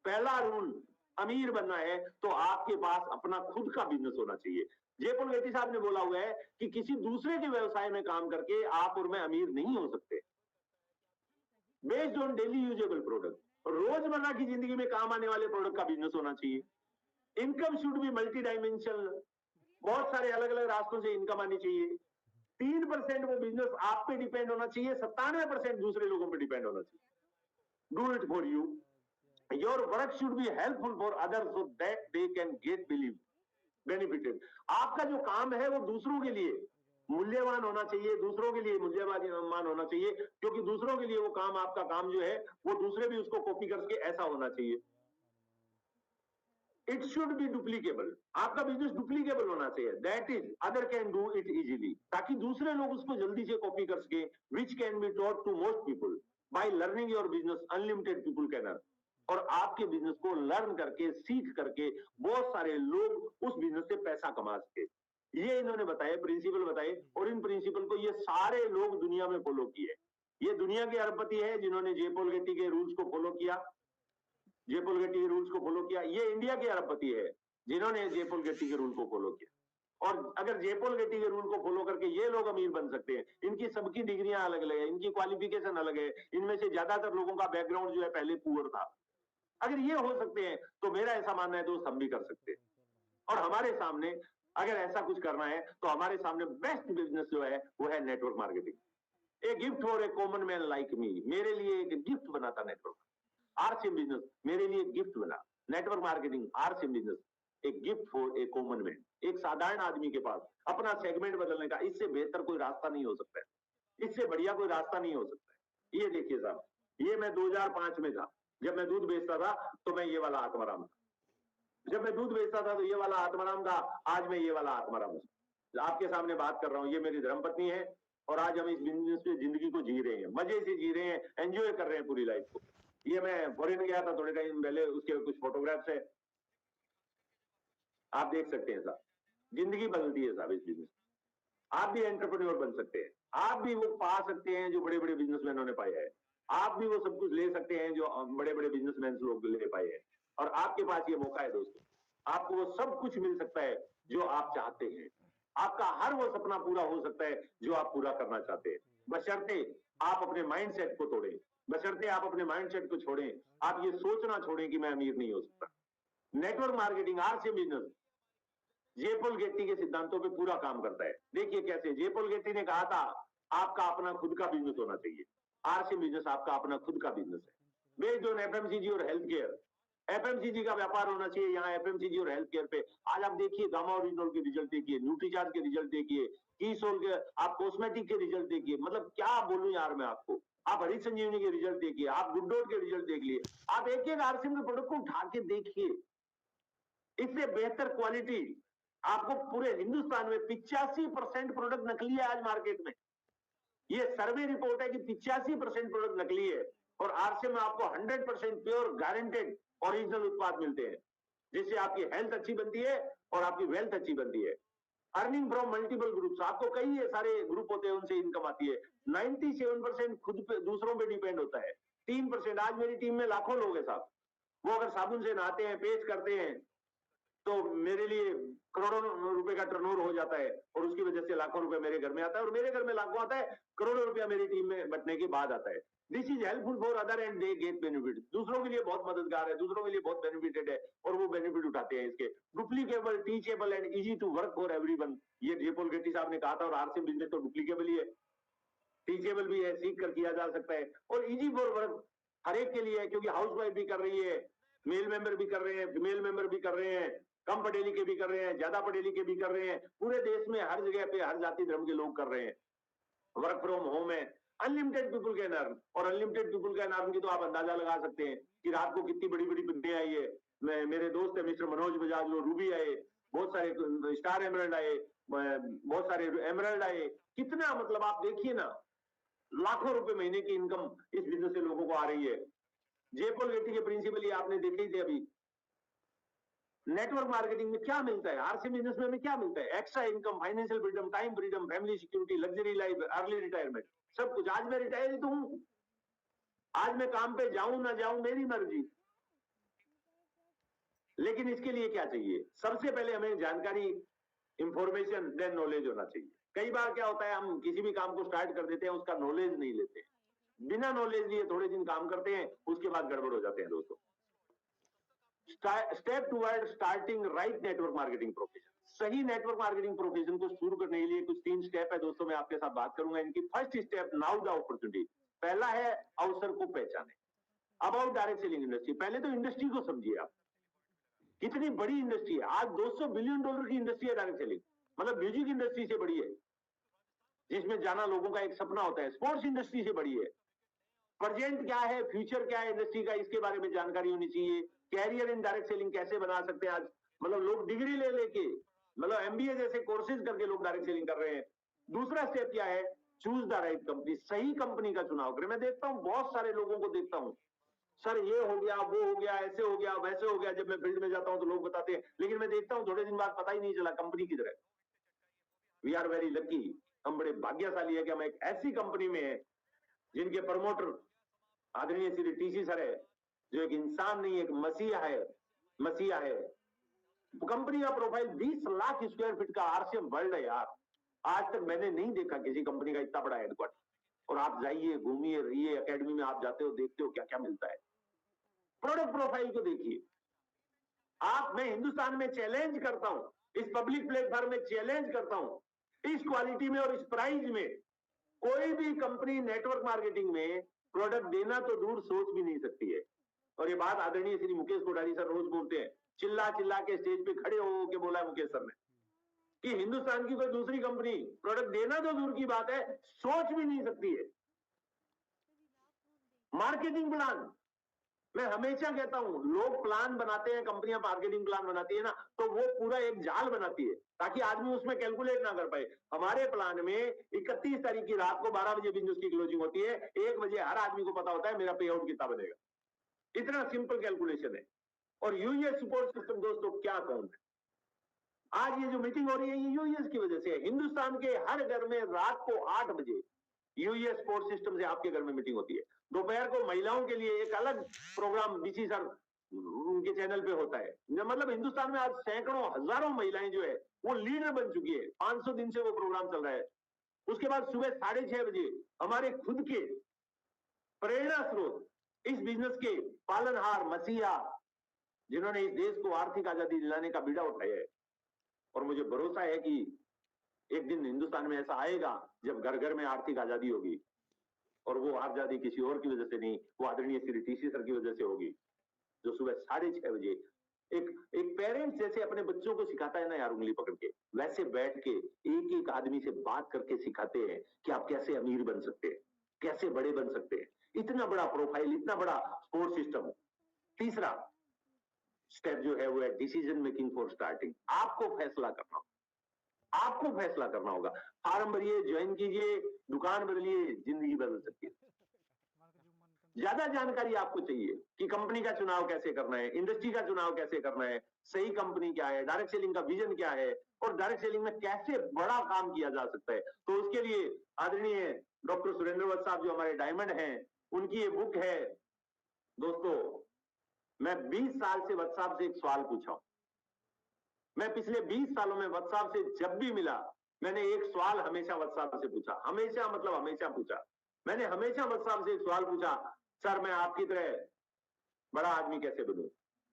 पहला रूल, अमीर बनना है तो आपके पास अपना खुद का बिजनेस होना चाहिए. जे पॉल गेटी साहब ने बोला हुआ है कि किसी दूसरे के व्यवसाय में काम करके आप और मैं अमीर नहीं हो सकते. Based on daily usable product, रोजमर्रा की जिंदगी में काम आने वाले प्रोडक्ट का बिजनेस होना चाहिए. Income should be multi dimensional. बहुत सारे अलग अलग रास्तों से इनकम आनी चाहिए. 3% वो बिजनेस आप पे डिपेंड होना चाहिए, 97% दूसरे लोगों पे डिपेंड होना चाहिए. Do it for you. Your work should be helpful for others so that they can get benefited. आपका जो काम है वो दूसरों के लिए मूल्यवान होना चाहिए, दूसरों के लिए मूल्यवान होना चाहिए, क्योंकि दूसरों के लिए वो काम, आपका काम जो है वो दूसरे भी उसको कॉपी करके ऐसा होना चाहिए. It should be duplicable. आपका बिजनेस डुप्लीकेबल होना चाहिए. That is other can do it easily, ताकि दूसरे लोग उसको जल्दी से कॉपी कर सके. Which can be taught to most people. By learning your business unlimited people can earn. और आपके बिजनेस को लर्न करके, सीख करके बहुत सारे लोग उस बिजनेस से पैसा कमा सके. ये इन्होंने बताए, प्रिंसिपल बताए, और इन प्रिंसिपल को ये सारे लोग दुनिया में फॉलो किए. ये दुनिया के अरबपति है जिन्होंने जे पॉल गेटी के रूल्स को फॉलो किया. जे पॉल गेटी के रूल्स को फॉलो किया. ये इंडिया के अरबपति है जिन्होंने जे पॉल गेटी के रूल को फॉलो किया. और अगर जे पॉल गेटी के रूल को फॉलो करके ये लोग अमीर बन सकते हैं, इनकी सबकी डिग्रियां अलग अलग है, इनकी क्वालिफिकेशन अलग है, इनमें से ज्यादातर लोगों का बैकग्राउंड जो है पहले पुअर था. अगर ये हो सकते हैं तो मेरा ऐसा मानना है दोस्त हम भी कर सकते हैं. और हमारे सामने अगर ऐसा कुछ करना है तो हमारे सामने बेस्ट बिजनेस जो है वो है network marketing. A gift for a common man like me. मेरे लिए एक गिफ्ट बना था नेटवर्क. आरसीएम बिजनेस मेरे लिए गिफ्ट बना. नेटवर्क मार्केटिंग, आरसीएम बिजनेस एक gift for a common man. एक साधारण आदमी के पास अपना सेगमेंट बदलने का इससे बेहतर कोई रास्ता नहीं हो सकता है, इससे बढ़िया कोई रास्ता नहीं हो सकता है. ये देखिए साहब, ये मैं 2005 में था, जब मैं दूध बेचता था तो मैं ये वाला आत्माराम था. जब मैं दूध बेचता था तो ये वाला आत्माराम था, आज मैं ये वाला आत्माराम हूं। आपके सामने बात कर रहा हूं, ये मेरी धर्मपत्नी है और आज हम इस बिजनेस में जिंदगी को जी रहे हैं, मजे से जी रहे हैं, एंजॉय कर रहे हैं पूरी लाइफ को। ये मैं फॉरेन गया था थोड़े टाइम पहले, उसके कुछ फोटोग्राफ्स है, आप देख सकते हैं साहब। जिंदगी बदलती है साहब इस बिजनेस। आप भी एंटरप्रेन्योर बन सकते हैं, आप भी वो पा सकते हैं जो बड़े बड़े बिजनेसमैनों ने पाया है, आप भी वो सब कुछ ले सकते हैं जो बड़े बड़े बिजनेसमैन लोग ले पाए हैं। और आपके पास ये मौका है दोस्तों, आपको वो सब कुछ मिल सकता है जो आप चाहते हैं। आपका हर वो सपना पूरा हो सकता है जो आप पूरा करना चाहते हैं, बशर्ते आप अपने माइंडसेट को तोड़ें, बशर्ते आप अपने माइंडसेट को छोड़ें, आप ये सोचना छोड़ें कि मैं अमीर नहीं हो सकता। Network marketing RC business जेपोल Getty के सिद्धांतों पे पूरा काम करता है। देखिए कैसे जेपोल गेट्टी ने कहा था आपका अपना खुद का बिजनेस होना चाहिए। आरसी बिजनेस आपका अपना खुद का बिजनेस है, बेस्ड ऑन एफएमसीजी और हेल्थ केयर। एफएमसीजी का व्यापार होना चाहिए यहाँ, एफएमसीजी और हेल्थ केयर पे। आज आप देखिए गामा ओरिजिनल के रिजल्ट देखिए, न्यूट्रीचार्ज के रिजल्ट देखिए, कीसोल के, आप कॉस्मेटिक के रिजल्ट देखिए, मतलब क्या बोलूं यार मैं आपको। आप हरी संजीवनी के रिजल्ट देखिए, आप गुडडोट के रिजल्ट देख लिए, आप एक एक आरसी के प्रोडक्ट को उठा के देखिए, इससे बेहतर क्वालिटी आपको पूरे हिंदुस्तान में 85% प्रोडक्ट नकली है आज मार्केट में। ये सर्वे रिपोर्ट है कि 85% प्रोडक्ट नकली है और आरसे में आपको 100% प्योर गारंटेड ओरिजिनल उत्पाद मिलते हैं, जिससे आपकी हेल्थ अच्छी बनती है और आपकी वेल्थ अच्छी बनती है। अर्निंग फ्रॉम मल्टीपल ग्रुप्स, आपको कई सारे ग्रुप होते हैं उनसे इनकम आती है। 97% खुद पे दूसरों पे डिपेंड होता है, 3%। आज मेरी टीम में लाखों लोग हैं साहब, वो अगर साबुन से नहाते हैं, पेस्ट करते हैं, तो मेरे लिए करोड़ों रुपए का टर्नओवर हो जाता है और उसकी वजह से लाखों रुपए मेरे घर में आता है और मेरे घर में लाखों आता है, करोड़ों रुपया मेरी टीम में बटने के बाद आता है। This is helpful for other and they get benefit. दूसरों के लिए बहुत मददगार है, दूसरों के लिए बहुत बेनिफिटेड है और वो बेनिफिट उठाते हैं इसके। Duplicable, teachable and easy to work for everyone, ये जेपोल गेट्टी साहब ने कहा था। और आरसी बिजनेस तो डुप्लीकेबल ही है, टीचेबल भी है, सीख कर किया जा सकता है और इजी फॉर वर्क हर एक के लिए है, क्योंकि हाउस वाइफ भी कर रही है, मेल मेंबर भी कर रहे हैं, फीमेल मेंबर भी कर रहे हैं, कम पढ़े लिखे भी कर रहे हैं, ज्यादा पढ़े लिखे भी कर रहे हैं, पूरे देश में हर जगह पे हर जाति धर्म के लोग कर रहे हैं। वर्क फ्रॉम होम है, अनलिमिटेड पीपुल कैन अर्न, और अनलिमिटेड पीपुल कैन अर्न की तो आप अंदाजा लगा सकते हैं कि रात को कितनी बड़ी बड़ी बिल्डिंग आई है। मेरे दोस्त है मिस्टर मनोज बजाज, वो रूबी आए, बहुत सारे स्टार एमरल्ड आए, बहुत सारे एमरल्ड आए, कितना मतलब आप देखिए ना, लाखों रुपए महीने की इनकम इस बिजनेस से लोगों को आ रही है। जेपोल गेट्टी के प्रिंसिपल आपने देखे ही थे अभी। नेटवर्क मार्केटिंग में क्या मिलता है, आरसी बिजनेस में क्या मिलता है? Extra income, financial freedom, time freedom, family security, luxury life, early retirement, सब कुछ। आज मैं रिटायर ही तो हूं, आज मैं काम पे जाऊं ना जाऊं मेरी मर्जी, लेकिन इसके लिए क्या चाहिए? सबसे पहले हमें जानकारी, इंफॉर्मेशन, देन नॉलेज होना चाहिए। कई बार क्या होता है, हम किसी भी काम को स्टार्ट कर देते हैं, उसका नॉलेज नहीं लेते, बिना नॉलेज लिए थोड़े दिन काम करते हैं, उसके बाद गड़बड़ हो जाते हैं दोस्तों। Step toward starting right network marketing profession. सही नेटवर्क मार्केटिंग प्रोफेशन को शुरू करने के लिए कुछ 3 स्टेप है दोस्तों, मैं आपके साथ बात करूंगा इनकी। First step, now the opportunity. पहला है अवसर को पहचाने। अबाउट डायरेक्ट सेलिंग इंडस्ट्री, पहले तो इंडस्ट्री को समझिए आप, कितनी बड़ी इंडस्ट्री है। आज $200 बिलियन की इंडस्ट्री है डायरेक्ट सेलिंग, मतलब म्यूजिक इंडस्ट्री से बड़ी है, जिसमें जाना लोगों का एक सपना होता है। स्पोर्ट्स इंडस्ट्री से बड़ी है। प्रेजेंट क्या है, फ्यूचर क्या है इंडस्ट्री का, इसके बारे में जानकारी होनी चाहिए। कैरियर इन डायरेक्ट सेलिंग कैसे बना सकते हैं आज, मतलब लोग डिग्री ले लेके, मतलब एमबीए जैसे कोर्सेज करके लोग डायरेक्ट सेलिंग कर रहे हैं। दूसरा स्टेप क्या है, चूज द राइट कंपनी, सही कंपनी का चुनाव करें। मैं देखता हूं बहुत सारे लोगों को देखता हूं, सर ये हो गया, वो हो गया, ऐसे हो गया, वैसे हो गया। जब मैं फील्ड में जाता हूं तो लोग बताते हैं, लेकिन मैं देखता हूं थोड़े दिन बाद पता ही नहीं चला कंपनी किधर है। वी आर वेरी लकी, हम बड़े भाग्यशाली है कि हम एक ऐसी कंपनी में है जिनके प्रमोटर आदरणीय श्री टीसी सर है, जो एक इंसान नहीं, एक मसीहा है, मसीहा है। कंपनी का प्रोफाइल 20 लाख स्क्वायर फीट का आरसीएम वर्ल्ड है यार। आज तक मैंने नहीं देखा किसी कंपनी का इतना बड़ा हेडक्वार्टर। और आप जाइए, घूमिए, रहिए, एकेडमी में आप जाते हो, देखते हो क्या क्या मिलता है। प्रोडक्ट प्रोफाइल को देखिए आप। मैं हिंदुस्तान में चैलेंज करता हूं, इस पब्लिक प्लेटफॉर्म में चैलेंज करता हूं, इस क्वालिटी में और इस प्राइस में कोई भी कंपनी नेटवर्क मार्केटिंग में प्रोडक्ट देना तो दूर सोच भी नहीं सकती है। और ये बात आदरणीय श्री मुकेश कोठारी सर रोज बोलते हैं, चिल्ला चिल्ला के स्टेज पे खड़े हो के बोला है मुकेश सर ने कि हिंदुस्तान की कोई दूसरी कंपनी प्रोडक्ट देना तो दूर की बात है, सोच भी नहीं सकती है। मार्केटिंग प्लान, मैं हमेशा कहता हूं, लोग प्लान बनाते हैं, कंपनियां मार्केटिंग प्लान बनाती है ना, तो वो पूरा एक जाल बनाती है ताकि आदमी उसमें कैलकुलेट ना कर पाए। हमारे प्लान में 31 तारीख की रात को 12 बजे बिजनेस की क्लोजिंग होती है, 1 बजे हर आदमी को पता होता है मेरा पे आउट कितना बनेगा। इतना सिंपल कैलकुलेशन है। और यूएस सपोर्ट सिस्टम दोस्तों क्या कहूं मैं, आज ये जो मीटिंग हो रही है ये यूएस की वजह से है। हिंदुस्तान के हर घर में रात को 8 बजे यूएस स्पोर्ट सिस्टम से आपके घर में मीटिंग होती है। दोपहर को महिलाओं के लिए एक अलग प्रोग्राम बीसी सर उनके चैनल पे होता है। मतलब हिंदुस्तान में आज सैकड़ों हजारों महिलाएं जो है वो लीडर बन चुकी है, 500 दिन से वो प्रोग्राम चल रहा है। उसके बाद सुबह 6:30 बजे हमारे खुद के प्रेरणा स्रोत, इस बिजनेस के पालनहार मसीहा, जिन्होंने इस देश को आर्थिक आजादी दिलाने का बीड़ा उठाया है। और मुझे भरोसा है कि एक दिन हिंदुस्तान में ऐसा आएगा जब घर घर में आर्थिक आजादी होगी, और वो आजादी किसी और की वजह से नहीं, वो आदरणीय श्री टीसी सर की वजह से होगी, जो सुबह 6:30 बजे एक पेरेंट्स जैसे अपने बच्चों को सिखाता है ना यार, उंगली पकड़ के, वैसे बैठ के एक एक आदमी से बात करके सिखाते हैं कि आप कैसे अमीर बन सकते हैं, कैसे बड़े बन सकते हैं। इतना बड़ा प्रोफाइल, इतना बड़ा सपोर्ट सिस्टम। तीसरा स्टेप जो है वो है डिसीजन मेकिंग फॉर स्टार्टिंग। आपको फैसला करना होगा, आपको फैसला करना होगा। फॉर्म भरिए, ज्वाइन कीजिए, दुकान बदलिए, जिंदगी बदल सकती है। ज्यादा जानकारी आपको चाहिए कि कंपनी का चुनाव कैसे करना है, इंडस्ट्री का चुनाव कैसे करना है, सही कंपनी क्या है, डायरेक्ट सेलिंग का विजन क्या है, और डायरेक्ट सेलिंग में कैसे बड़ा काम किया जा सकता है। तो उसके लिए आदरणीय डॉक्टर सुरेंद्र वत्स साहब जो हमारे डायमंड हैं, उनकी ये बुक है। दोस्तों, मैं 20 साल से वत्स साहब से एक सवाल पूछा हूं। मैं पिछले 20 सालों में वत्स साहब से जब भी मिला, मैंने एक सवाल हमेशा वत्स साहब से पूछा। हमेशा मतलब हमेशा पूछा। मैंने हमेशा वत्स साहब से एक सवाल पूछा, सर मैं आपकी तरह बड़ा आदमी कैसे बनूं।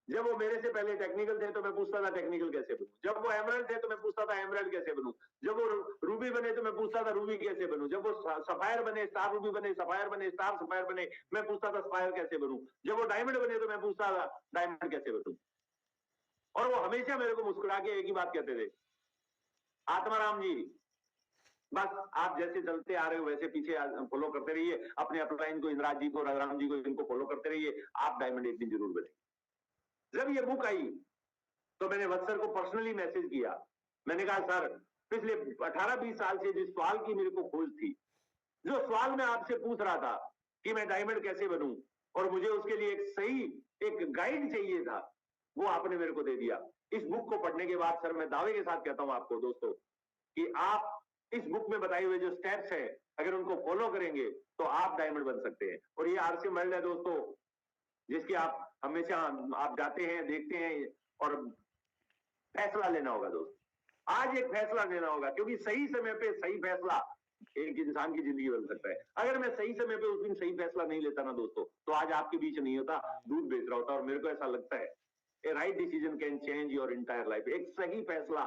जब वो मेरे से पहले टेक्निकल थे तो मैं पूछता था टेक्निकल कैसे बनूं। जब वो एमरल्ड थे तो मैं पूछता था एमरल्ड कैसे बनूं। जब वो रूबी बने तो मैं पूछता था रूबी कैसे बनूं। जब वो सफायर बने, स्टार रूबी बने, सफायर बने, स्टार सफायर बने, मैं पूछता था सफायर कैसे बनूं। जब वो डायमंड बने तो मैं पूछता था डायमंड कैसे बनूं। और वो हमेशा मेरे को मुस्कुरा के एक ही बात कहते थे, आत्माराम जी, बस आप जैसे चलते आ रहे हो वैसे पीछे फॉलो करते रहिए, अपने अपलाइन को, इंदिरा जी को, रघुराम जी को, इनको फॉलो करते रहिए, आप डायमंड एक दिन जरूर बनेंगे। जब ये बुक आई तो मैंने वत्स सर को पर्सनली मैसेज किया। मैंने कहा सर, पिछले 18-20 साल से जिस सवाल की मेरे को खोज थी, जो सवाल मैं आपसे पूछ रहा था कि मैं डायमंड कैसे बनूं, और मुझे उसके लिए एक सही एक गाइड चाहिए था, वो आपने मेरे को दे दिया। इस बुक को पढ़ने के बाद सर मैं दावे के साथ कहता हूं आपको दोस्तों कि आप इस बुक में बताए हुए जो स्टेप्स हैं, अगर उनको फॉलो करेंगे तो आप डायमंड बन सकते हैं। और ये आरसी वर्ल्ड है दोस्तों, जिसके आप हमेशा आप जाते हैं, देखते हैं, और फैसला लेना होगा दोस्तों। आज एक फैसला लेना होगा, क्योंकि सही समय पे सही फैसला एक इंसान की जिंदगी बदल सकता है। अगर मैं सही समय पे उस दिन सही फैसला नहीं लेता ना दोस्तों, तो आज आपके बीच नहीं होता, दूध बेच रहा होता। और मेरे को ऐसा लगता है a right decision can change your entire life. एक सही फैसला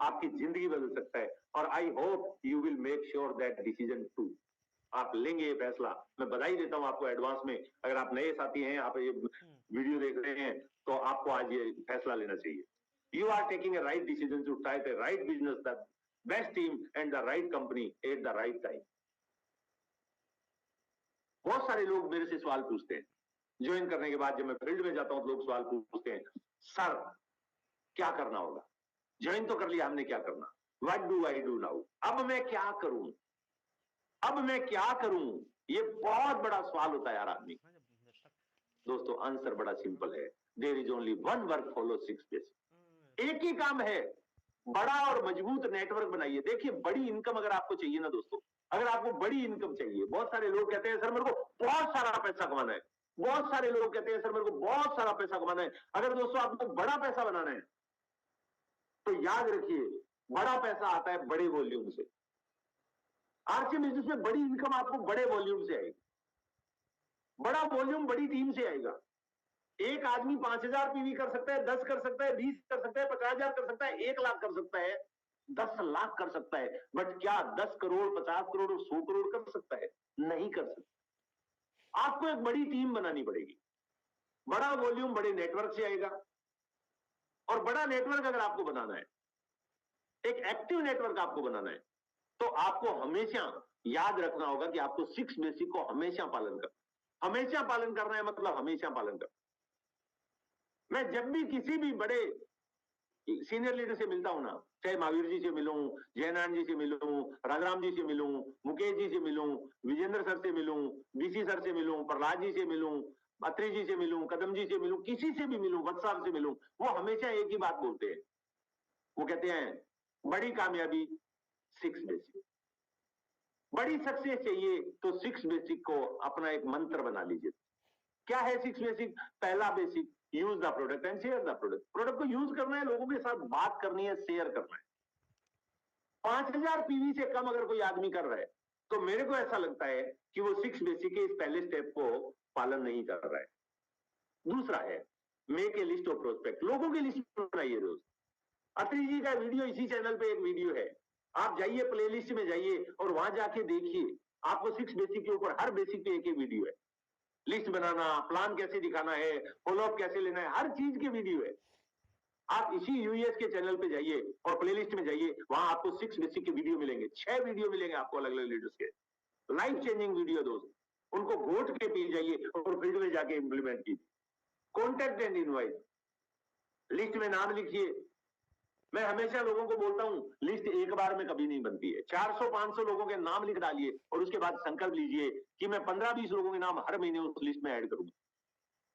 आपकी जिंदगी बदल सकता है, और I hope you will make sure that decision too. आप लेंगे ये फैसला। मैं बधाई देता हूं आपको एडवांस में। अगर आप नए साथी हैं, आप ये वीडियो देख रहे हैं, तो आपको आज ये फैसला लेना चाहिए। You are taking a right decision to type a right business, the best team and the right company at the right time. बहुत सारे लोग मेरे से सवाल पूछते हैं ज्वाइन करने के बाद। जब मैं फील्ड में जाता हूं तो लोग सवाल पूछते हैं, सर क्या करना होगा, ज्वाइन तो कर लिया हमने, क्या करना, what do I do now, अब मैं क्या करूं, अब मैं क्या करूं। ये बहुत बड़ा सवाल होता है यार आदमी। दोस्तों आंसर बड़ा सिंपल है, there is only one work follow 6 basic. एक ही काम है, बड़ा और मजबूत नेटवर्क बनाइए। देखिए बड़ी इनकम अगर आपको चाहिए ना दोस्तों, अगर आपको बड़ी इनकम चाहिए, बहुत सारे लोग कहते हैं सर मेरे को बहुत सारा पैसा कमाना है, बहुत सारे लोग कहते हैं सर मेरे को बहुत सारा पैसा कमाना है। अगर दोस्तों आपको बड़ा पैसा बनाना है तो याद रखिए, बड़ा पैसा आता है बड़े वॉल्यूम से। आरसी बिजनेस में बड़ी इनकम आपको बड़े वॉल्यूम से आएगी, बड़ा वॉल्यूम बड़ी टीम से आएगा। एक आदमी 5,000 पीवी कर सकता है, 10 कर सकता है, 20 कर सकता है, 50,000 कर सकता है, 1 लाख कर सकता है, 10 लाख कर सकता है। बट क्या 10 करोड़, 50 करोड़ और 100 करोड़ कर सकता है? नहीं कर सकता। आपको एक बड़ी टीम बनानी पड़ेगी, बड़ा वॉल्यूम बड़े नेटवर्क से आएगा। और बड़ा नेटवर्क अगर आपको बनाना है, एक एक्टिव नेटवर्क आपको बनाना है, तो आपको हमेशा याद रखना होगा कि आपको 6 बेसिक को हमेशा पालन करना। हमेशा पालन करना है मतलब हमेशा पालन करना। मैं जब भी किसी भी बड़े सीनियर लीडर से मिलता हूं ना, चाहे महावीर जी से मिलूं, जयनारायण जी से मिलूं, राजाराम जी से मिलूं, मुकेश जी से मिलूं, विजेंद्र सर से मिलूं, बीसी सर से मिलूं, प्रहलाद जी से मिलूं, अत्री जी से मिलूं, कदम जी से मिलूं, किसी से भी मिलूं, वत्स साहब से मिलूं, वो हमेशा एक ही बात बोलते हैं। वो कहते हैं बड़ी कामयाबी 6 बेसिक, बड़ी सक्सेस चाहिए तो 6 बेसिक को अपना एक मंत्र बना लीजिए। क्या है 6 बेसिक? पहला basic, use the product and share the product. Product को यूज करना है, लोगों के साथ बात करनी है, शेयर करना है। 5000 पीवी से कम अगर कोई आदमी कर रहा है तो मेरे को ऐसा लगता है कि वो 6 बेसिक के इस पहले स्टेप को पालन नहीं कर रहा है। दूसरा है make a list of prospect, लोगों की लिस्ट बनाइए रोज। अत्री जी का वीडियो इसी चैनल पे एक वीडियो है, आप जाइए प्लेलिस्ट में जाइए और वहां जाके देखिए, आपको 6 बेसिक के ऊपर हर बेसिक पे एक एक वीडियो है। लिस्ट बनाना, प्लान कैसे दिखाना है, फॉलोअप कैसे लेना है, हर चीज की वीडियो है। आप इसी यूएस के चैनल पे जाइए और प्लेलिस्ट में जाइए, वहां आपको 6 बेसिक के वीडियो मिलेंगे, 6 वीडियो मिलेंगे आपको अलग अलग लीडर्स के, लाइफ चेंजिंग वीडियो दोस्त। उनको घोट के पी जाइए और फील्ड में जाके इंप्लीमेंट कीजिए। कॉन्टैक्ट एंड इनवाइट, लिस्ट में नाम लिखिए। मैं हमेशा लोगों को बोलता हूं लिस्ट एक बार में कभी नहीं बनती है। 400-500 लोगों के नाम लिख डालिए और उसके बाद संकल्प लीजिए कि मैं 15-20 लोगों के नाम हर महीने उस लिस्ट में ऐड करूंगा।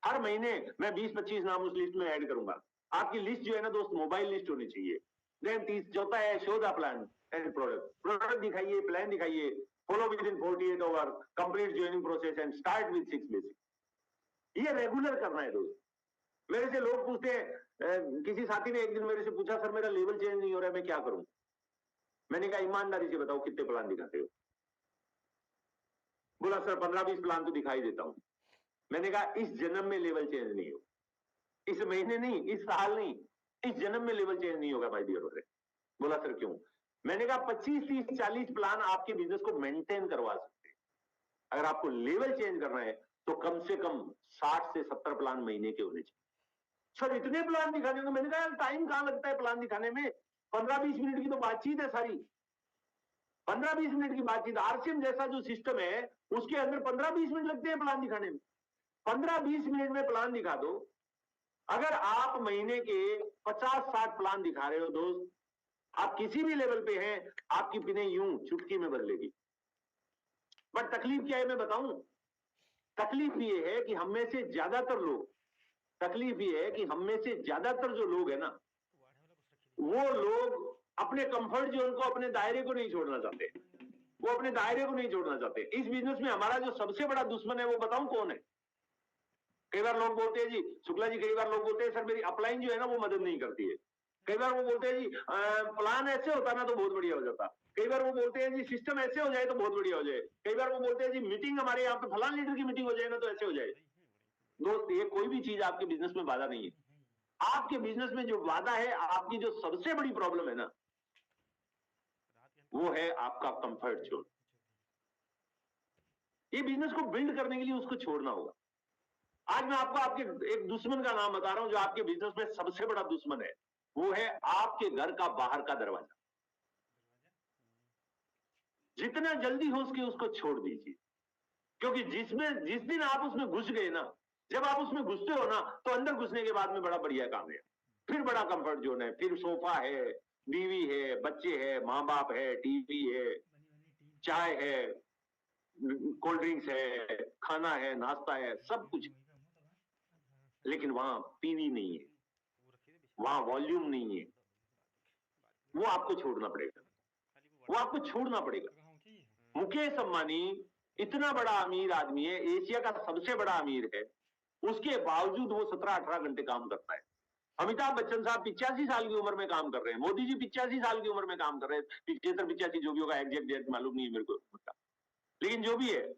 हर महीने मैं 20-25 नाम उस लिस्ट में ऐड करूंगा। आपकी लिस्ट जो है ना दोस्त, मोबाइल लिस्ट होनी चाहिए। देन चौथा है show the plan and product, product दिखाइए, प्लान दिखाइए, follow within 48 hour, complete joining process and start with 6 basic. ये रेगुलर करना है दोस्त। मेरे से लोग पूछते हैं, किसी साथी ने एक दिन मेरे से पूछा, सर मेरा लेवल चेंज नहीं हो रहा है, मैं क्या करूं? मैंने कहा ईमानदारी से बताओ कितने प्लान दिखाते हो? बोला सर 15-20 प्लान तो दिखाई देता हूं। मैंने कहा इस जन्म में लेवल चेंज नहीं हो, इस महीने नहीं, इस साल नहीं, इस जन्म में लेवल चेंज नहीं होगा भाई डियर। बोला सर क्यों? मैंने कहा 25-30-40 प्लान आपके बिजनेस को मेंटेन करवा सकते हैं। अगर आपको लेवल चेंज करना है तो कम से कम 60 से 70 प्लान महीने के होने चाहिए। सर इतने प्लान दिखाने को? मैंने कहा टाइम कहां लगता है प्लान दिखाने में? 15-20 मिनट की तो बातचीत है सारी। 15-20 मिनट की बातचीत, आरसीएम जैसा जो सिस्टम है उसके अंदर 15-20 मिनट लगते हैं प्लान दिखाने में। 15-20 मिनट में प्लान दिखा दो। अगर आप महीने के 50-60 प्लान दिखा रहे हो दोस्त, आप किसी भी लेवल पे हैं, आपकी पिने यूं चुटकी में बदलेगी। बट तकलीफ क्या है मैं बताऊं? तकलीफ ये है कि हम में से ज्यादातर लोग, तकलीफ ये है कि हम में से ज्यादातर जो लोग है ना, वो लोग अपने कंफर्ट जोन को, अपने दायरे को नहीं छोड़ना चाहते। वो अपने दायरे को नहीं छोड़ना चाहते। इस बिजनेस में हमारा जो सबसे बड़ा दुश्मन है वो बताऊं कौन है? कई बार लोग बोलते हैं जी शुक्ला जी, कई बार लोग बोलते हैं सर मेरी अपलाइन जो है ना वो मदद नहीं करती है। कई बार वो बोलते हैं जी प्लान ऐसे होता ना तो बहुत बढ़िया हो जाता। कई बार वो बोलते हैं जी सिस्टम ऐसे हो जाए तो बहुत बढ़िया हो जाए। कई बार वो बोलते हैं जी मीटिंग हमारे यहाँ पे फलान लीडर की मीटिंग हो जाए ना तो ऐसे हो जाए। दोस्त ये कोई भी चीज आपके बिजनेस में बाधा नहीं है। आपके बिजनेस में जो बाधा है, आपकी जो सबसे बड़ी प्रॉब्लम है ना, वो है आपका कंफर्ट जोन। ये बिजनेस को बिल्ड करने के लिए उसको छोड़ना होगा। आज मैं आपको आपके एक दुश्मन का नाम बता रहा हूं जो आपके बिजनेस में सबसे बड़ा दुश्मन है, वो है आपके घर का बाहर का दरवाजा। जितना जल्दी हो सके उसको छोड़ दीजिए, क्योंकि जिस दिन आप उसमें घुस गए ना, जब आप उसमें घुसते हो ना तो अंदर घुसने के बाद में बड़ा बढ़िया काम है, फिर बड़ा कंफर्ट जोन है, फिर सोफा है, बीवी है, बच्चे है, माँ बाप है, टीवी है, चाय है, कोल्ड ड्रिंक्स है, खाना है, नाश्ता है, सब कुछ। लेकिन वहां पीवी नहीं है, वहां वॉल्यूम नहीं है। वो आपको छोड़ना पड़ेगा, वो आपको छोड़ना पड़ेगा। मुकेश अंबानी इतना बड़ा अमीर आदमी है, एशिया का सबसे बड़ा अमीर है, उसके बावजूद वो 17-18 घंटे काम करता है। अमिताभ बच्चन साहब 85 साल की उम्र में काम कर रहे हैं, मोदी जी 85 साल की उम्र में काम कर रहे हैं, 75-85 जो भी होगा, एग्जैक्ट डेट मालूम नहीं है मेरे को, लेकिन जो भी है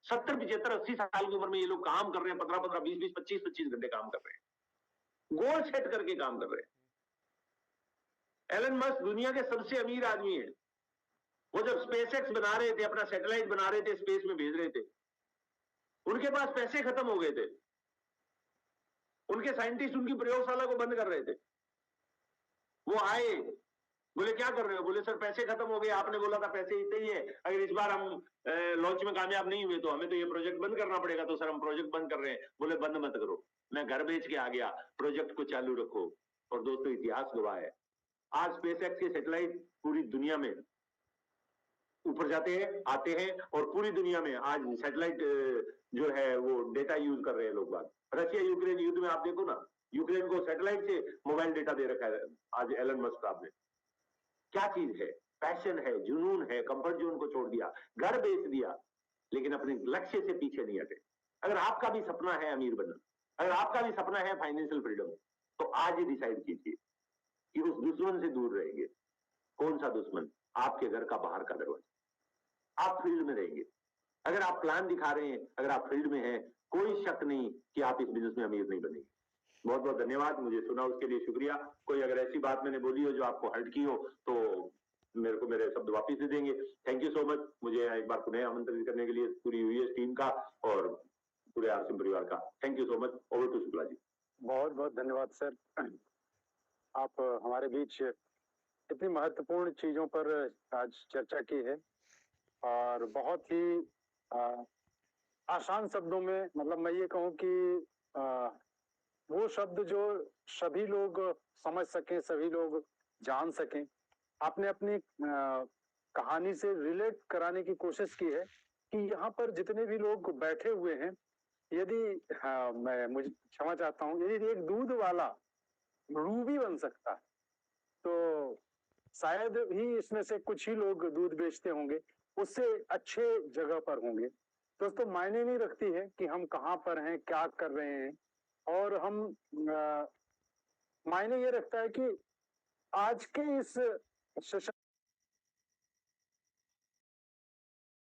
70-75-80 साल की उम्र में ये लोग काम कर रहे हैं, 15-15, 20-20, 25-25 घंटे काम कर रहे हैं, गोल सेट करके काम कर रहे हैं। एलन मस्क दुनिया के सबसे अमीर आदमी है, वो जब स्पेसएक्स बना रहे थे, अपना सैटेलाइट बना रहे थे, स्पेस में भेज रहे थे, उनके पास पैसे खत्म हो गए थे, उनके साइंटिस्ट उनकी प्रयोगशाला को बंद कर रहे थे। वो आए, बोले क्या कर रहे हो? बोले सर पैसे खत्म हो गए, आपने बोला था पैसे इतने ही है, अगर इस बार हम लॉन्च में कामयाब नहीं हुए तो हमें तो ये प्रोजेक्ट बंद करना पड़ेगा। तो सर हम प्रोजेक्ट बंद कर रहे हैं। बोले बंद मत करो, मैं घर बेच के आ गया, प्रोजेक्ट को चालू रखो। और दोस्तों इतिहास गवाह है, आज स्पेसएक्स के सैटेलाइट पूरी दुनिया में ऊपर जाते हैं, आते हैं, और पूरी दुनिया में आज सैटेलाइट जो है वो डेटा यूज कर रहे हैं लोग बात। रशिया यूक्रेन युद्ध में आप देखो ना, यूक्रेन को सैटेलाइट से मोबाइल डेटा दे रखा है आज एलन मस्क साहब ने। क्या चीज है? पैशन है, जुनून है, कंफर्ट जोन को छोड़ दिया, घर बेच दिया, लेकिन अपने लक्ष्य से पीछे नहीं हटे। अगर आपका भी सपना है अमीर बनना, अगर आपका भी सपना है फाइनेंशियल फ्रीडम, तो आज ही डिसाइड कीजिए कि उस दुश्मन से दूर रहेंगे। कौन सा दुश्मन? आपके घर का बाहर का दरवाजा। आप फील्ड में रहेंगे, अगर आप प्लान दिखा रहे हैं, अगर आप फील्ड में हैं, कोई शक नहीं कि आप इस बिजनेस में अमीर नहीं बनेंगे। बहुत बहुत धन्यवाद, मुझे सुना उसके लिए शुक्रिया। कोई अगर ऐसी बात मैंने बोली हो जो आपको हर्ट की हो तो मेरे को मेरे शब्द वापिस दे देंगे। थैंक यू सो मच, मुझे एक बार पुनः आमंत्रित करने के लिए पूरी यूएस टीम का और पूरे आरसीएम परिवार का thank you so much. Over to Shukla ji. बहुत बहुत धन्यवाद सर, आप हमारे बीच इतनी महत्वपूर्ण चीजों पर आज चर्चा की है और बहुत ही आसान शब्दों में, मतलब मैं ये कहूँ कि वो शब्द जो सभी लोग समझ सकें, सभी लोग जान सकें, आपने अपनी कहानी से रिलेट कराने की कोशिश की है कि यहाँ पर जितने भी लोग बैठे हुए हैं, यदि मैं मुझे क्षमा चाहता हूँ, यदि एक दूध वाला रूबी बन सकता है तो शायद ही इसमें से कुछ ही लोग दूध बेचते होंगे, उससे अच्छे जगह पर होंगे। दोस्तों मायने नहीं रखती है कि हम कहाँ पर हैं, क्या कर रहे हैं, और हम मायने ये रखता है कि आज के इस सेशन